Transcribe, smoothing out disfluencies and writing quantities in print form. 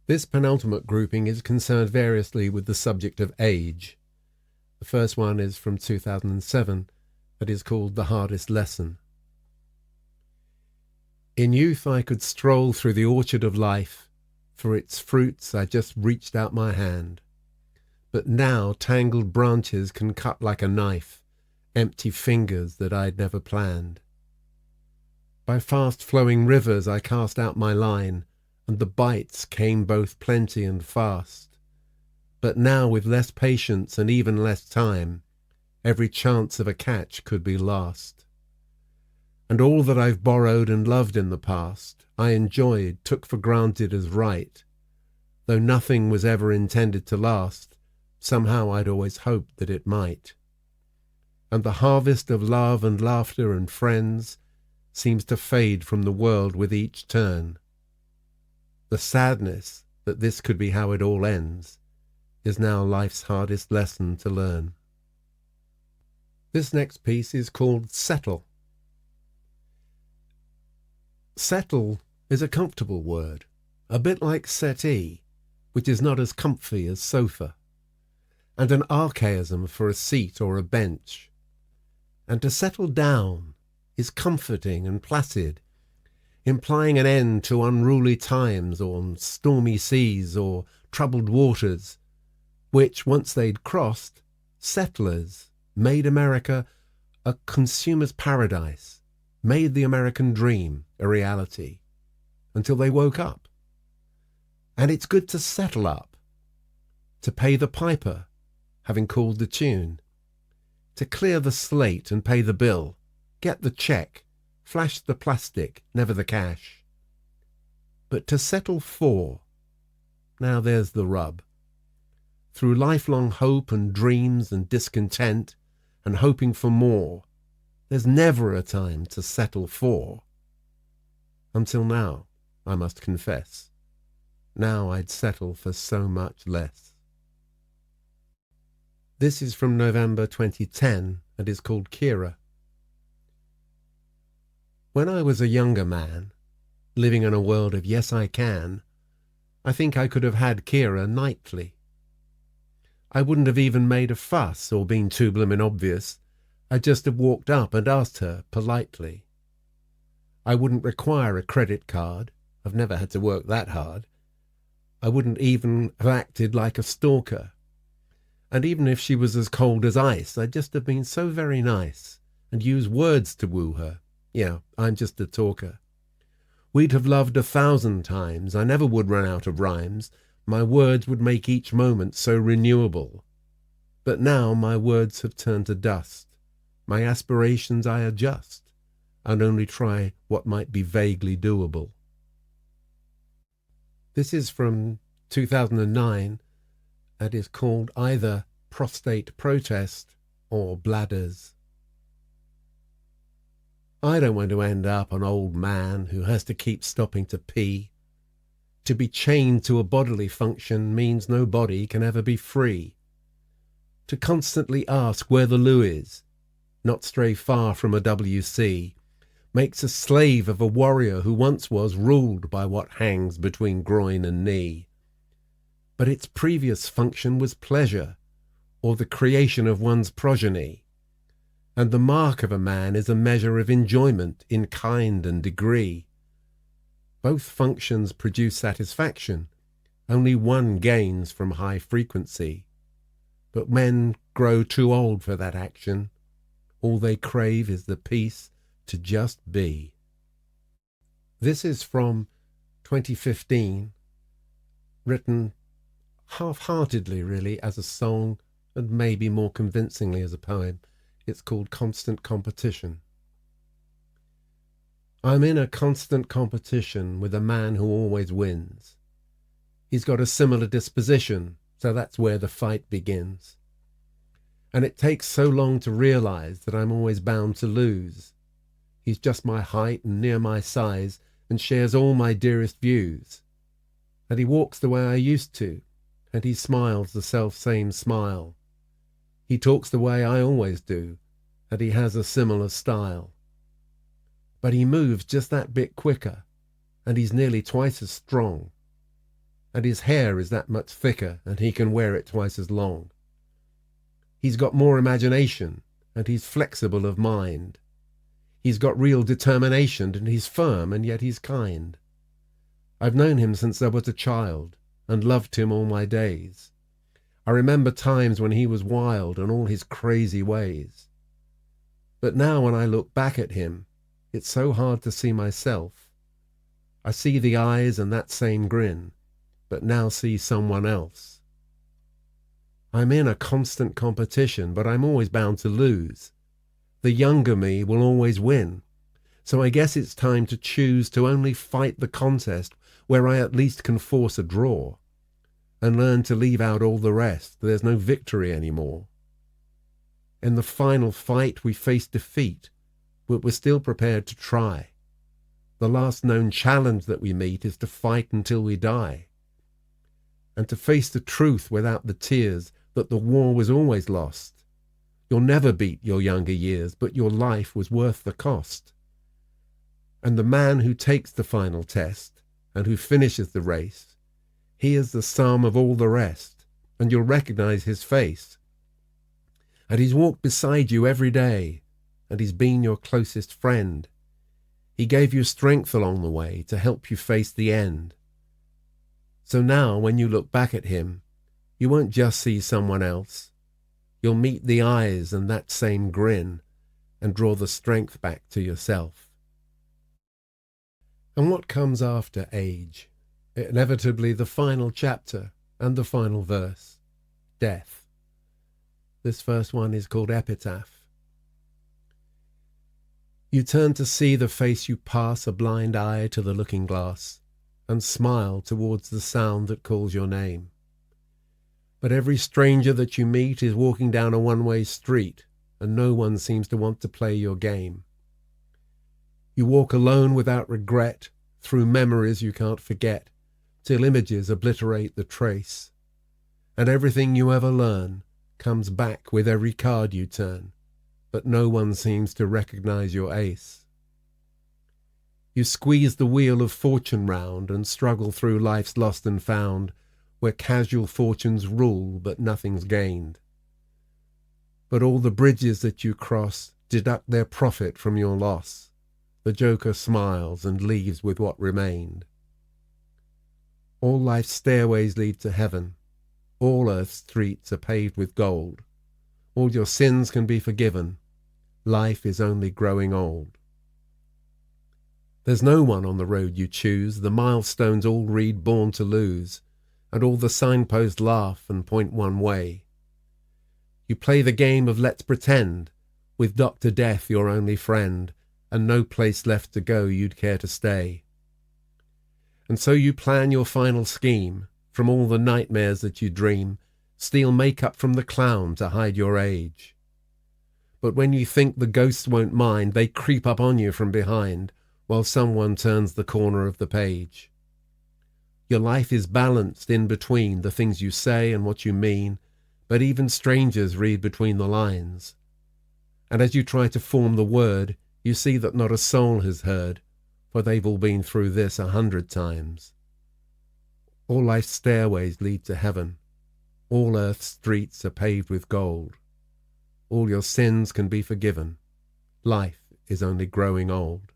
This penultimate grouping is concerned variously with the subject of age. The first one is from 2007. It is called The Hardest Lesson. In youth I could stroll through the orchard of life. For its fruits I just reached out my hand. But now tangled branches can cut like a knife, empty fingers that I'd never planned. By fast-flowing rivers I cast out my line, and the bites came both plenty and fast. But now with less patience and even less time, every chance of a catch could be lost. And all that I've borrowed and loved in the past, I enjoyed, took for granted as right. Though nothing was ever intended to last, somehow I'd always hoped that it might. And the harvest of love and laughter and friends seems to fade from the world with each turn. The sadness that this could be how it all ends is now life's hardest lesson to learn. This next piece is called Settle. Settle is a comfortable word, a bit like settee, which is not as comfy as sofa, and an archaism for a seat or a bench. And to settle down is comforting and placid, implying an end to unruly times or stormy seas or troubled waters, which, once they'd crossed, settlers made America a consumer's paradise, made the American dream a reality, until they woke up. And it's good to settle up, to pay the piper, having called the tune, to clear the slate and pay the bill, get the check, flash the plastic, never the cash. But to settle for, now there's the rub. Through lifelong hope and dreams and discontent and hoping for more, there's never a time to settle for. Until now, I must confess. Now I'd settle for so much less. This is from November 2010 and is called Kira. When I was a younger man, living in a world of yes I can, I think I could have had Kira nightly. I wouldn't have even made a fuss or been too bloomin' obvious. I'd just have walked up and asked her politely. I wouldn't require a credit card. I've never had to work that hard. I wouldn't even have acted like a stalker. And even if she was as cold as ice, I'd just have been so very nice and use words to woo her. Yeah, I'm just a talker. We'd have loved 1,000 times. I never would run out of rhymes. My words would make each moment so renewable. But now my words have turned to dust. My aspirations I adjust, and only try what might be vaguely doable. This is from 2009 and is called either Prostate Protest or Bladders. I don't want to end up an old man who has to keep stopping to pee. To be chained to a bodily function means no body can ever be free. To constantly ask where the loo is, not stray far from a WC, makes a slave of a warrior who once was ruled by what hangs between groin and knee. But its previous function was pleasure, or the creation of one's progeny. And the mark of a man is a measure of enjoyment in kind and degree. Both functions produce satisfaction. Only one gains from high frequency. But men grow too old for that action. All they crave is the peace to just be. This is from 2015, written half-heartedly really as a song and maybe more convincingly as a poem. It's called Constant Competition. I'm in a constant competition with a man who always wins. He's got a similar disposition, so that's where the fight begins. And it takes so long to realize that I'm always bound to lose. He's just my height and near my size and shares all my dearest views. And he walks the way I used to, and he smiles the self-same smile. He talks the way I always do, and he has a similar style. But he moves just that bit quicker, and he's nearly twice as strong. and his hair is that much thicker, and he can wear it twice as long. He's got more imagination, and he's flexible of mind. He's got real determination, and he's firm, and yet he's kind. I've known him since I was a child, and loved him all my days. I remember times when he was wild and all his crazy ways. But now when I look back at him, it's so hard to see myself. I see the eyes and that same grin, but now see someone else. I'm in a constant competition, but I'm always bound to lose. The younger me will always win. So I guess it's time to choose to only fight the contest where I at least can force a draw, and learn to leave out all the rest. There's no victory anymore. In the final fight we face defeat, but we're still prepared to try. The last known challenge that we meet is to fight until we die, and to face the truth without the tears that the war was always lost. You'll never beat your younger years, but your life was worth the cost. And the man who takes the final test and who finishes the race, he is the sum of all the rest, and you'll recognize his face. And he's walked beside you every day, and he's been your closest friend. He gave you strength along the way to help you face the end. So now, when you look back at him, you won't just see someone else. You'll meet the eyes and that same grin, and draw the strength back to yourself. And what comes after age? Inevitably the final chapter and the final verse, death. This first one is called Epitaph. You turn to see the face you pass a blind eye to the looking glass, and smile towards the sound that calls your name. But every stranger that you meet is walking down a one-way street, and no one seems to want to play your game. You walk alone without regret, through memories you can't forget, till images obliterate the trace. And everything you ever learn comes back with every card you turn, but no one seems to recognize your ace. You squeeze the wheel of fortune round and struggle through life's lost and found, where casual fortunes rule but nothing's gained. But all the bridges that you cross deduct their profit from your loss. The joker smiles and leaves with what remained. All life's stairways lead to heaven. All earth's streets are paved with gold. All your sins can be forgiven. Life is only growing old. There's no one on the road you choose. The milestones all read born to lose, and all the signposts laugh and point one way. You play the game of let's pretend, with Dr. Death your only friend, and no place left to go you'd care to stay. And so you plan your final scheme, from all the nightmares that you dream, steal makeup from the clown to hide your age. But when you think the ghosts won't mind, they creep up on you from behind, while someone turns the corner of the page. Your life is balanced in between the things you say and what you mean, but even strangers read between the lines. And as you try to form the word, you see that not a soul has heard, for they've all been through this 100 times. All life's stairways lead to heaven. All earth's streets are paved with gold. All your sins can be forgiven. Life is only growing old.